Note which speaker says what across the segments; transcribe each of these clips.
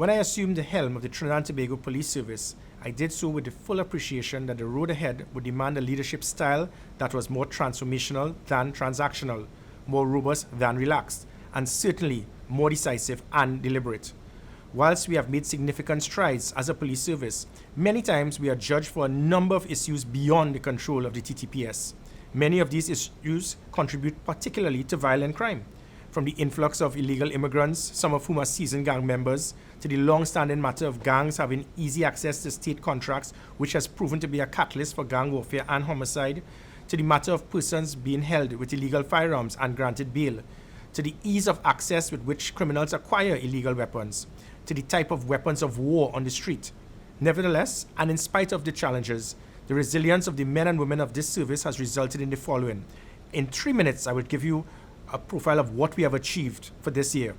Speaker 1: When I assumed the helm of the Trinidad and Tobago Police Service, I did so with the full appreciation that the road ahead would demand a leadership style that was more transformational than transactional, more robust than relaxed, and certainly more decisive and deliberate. Whilst we have made significant strides as a police service, many times we are judged for a number of issues beyond the control of the TTPS. Many of these issues contribute particularly to violent crime, from the influx of illegal immigrants, some of whom are seasoned gang members, to the long-standing matter of gangs having easy access to state contracts, which has proven to be a catalyst for gang warfare and homicide, to the matter of persons being held with illegal firearms and granted bail, to the ease of access with which criminals acquire illegal weapons, to the type of weapons of war on the street. Nevertheless, and in spite of the challenges, the resilience of the men and women of this service has resulted in the following. In 3 minutes, I will give you a profile of what we have achieved for this year.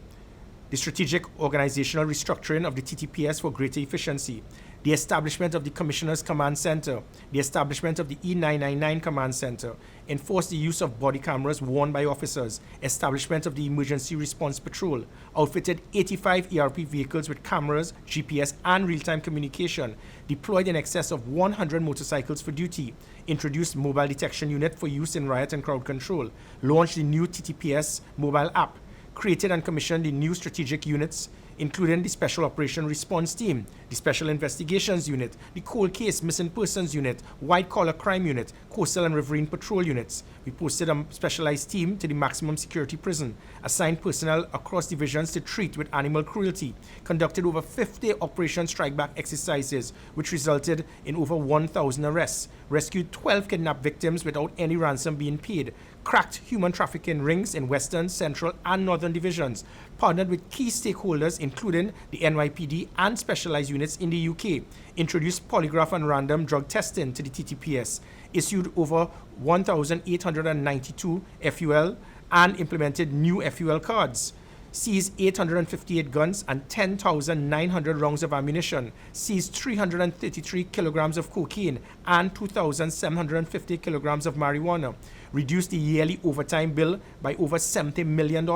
Speaker 1: The strategic organizational restructuring of the TTPS for greater efficiency, the establishment of the Commissioner's Command Center, the establishment of the E999 Command Center, enforce the use of body cameras worn by officers, establishment of the Emergency Response Patrol, outfitted 85 ERP vehicles with cameras, GPS, and real-time communication, deployed in excess of 100 motorcycles for duty, introduced mobile detection unit for use in riot and crowd control, launched the new TTPS mobile app, created and commissioned the new strategic units, including the Special Operation Response Team, the Special Investigations Unit, the Cold Case Missing Persons Unit, White Collar Crime Unit, Coastal and Riverine Patrol Units. We posted a specialized team to the maximum security prison, assigned personnel across divisions to treat with animal cruelty, conducted over 50 Operation Strikeback exercises, which resulted in over 1,000 arrests, rescued 12 kidnapped victims without any ransom being paid, cracked human trafficking rings in Western, Central, and Northern divisions, partnered with key stakeholders including the NYPD and specialized units in the UK, introduced polygraph and random drug testing to the TTPS, issued over 1,892 FUL and implemented new FUL cards, seized 858 guns and 10,900 rounds of ammunition, seized 333 kilograms of cocaine and 2,750 kilograms of marijuana, reduced the yearly overtime bill by over $70 million,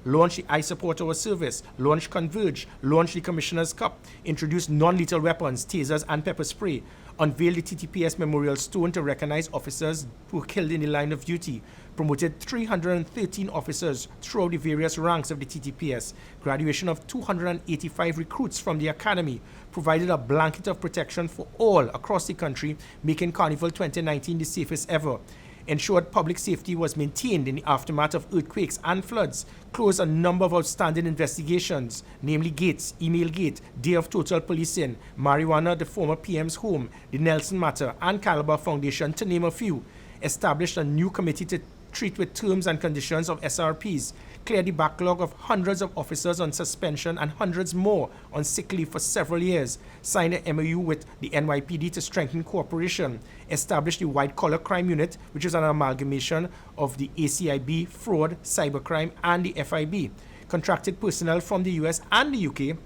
Speaker 1: launched the I Support Our service, launched Converge, launched the Commissioner's CoP, introduced non-lethal weapons, tasers and pepper spray, unveiled the TTPS Memorial Stone to recognize officers who were killed in the line of duty, promoted 313 officers throughout the various ranks of the TTPS, graduation of 285 recruits from the academy, provided a blanket of protection for all across the country, making Carnival 2019 the safest ever, ensured public safety was maintained in the aftermath of earthquakes and floods, closed a number of outstanding investigations, namely Gates, Email Gate, Day of Total Policing, Marijuana, the former PM's home, the Nelson Matter, and Caliber Foundation, to name a few, established a new committee to treat with terms and conditions of SRPs, cleared the backlog of hundreds of officers on suspension and hundreds more on sick leave for several years, signed an MOU with the NYPD to strengthen cooperation, established the White Collar Crime Unit, which is an amalgamation of the ACIB, fraud, cybercrime, and the FIB, contracted personnel from the US and the UK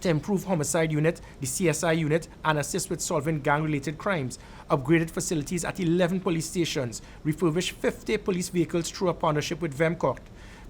Speaker 1: to improve homicide unit, the CSI unit, and assist with solving gang-related crimes, upgraded facilities at 11 police stations, refurbished 50 police vehicles through a partnership with Vemcock,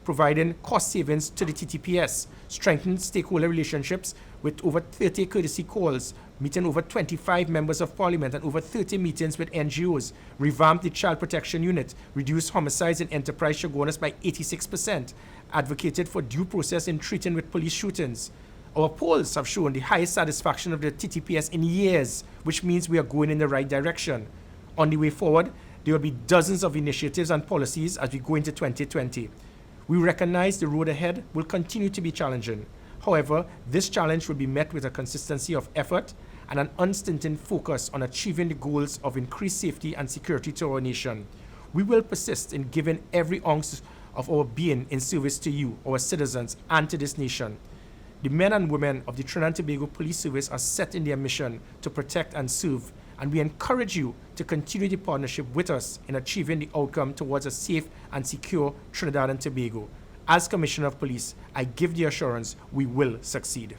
Speaker 1: providing cost savings to the TTPS, strengthened stakeholder relationships with over 30 courtesy calls, meeting over 25 members of parliament and over 30 meetings with NGOs, revamped the child protection unit, reduced homicides in enterprise Chaguanas by 86%, advocated for due process in treating with police shootings. Our polls have shown the highest satisfaction of the TTPS in years, which means we are going in the right direction. On the way forward, there will be dozens of initiatives and policies as we go into 2020. We recognize the road ahead will continue to be challenging. However, this challenge will be met with a consistency of effort and an unstinted focus on achieving the goals of increased safety and security to our nation. We will persist in giving every ounce of our being in service to you, our citizens, and to this nation. The men and women of the Trinidad and Tobago Police Service are set in their mission to protect and serve, and we encourage you to continue the partnership with us in achieving the outcome towards a safe and secure Trinidad and Tobago. As Commissioner of Police, I give the assurance we will succeed.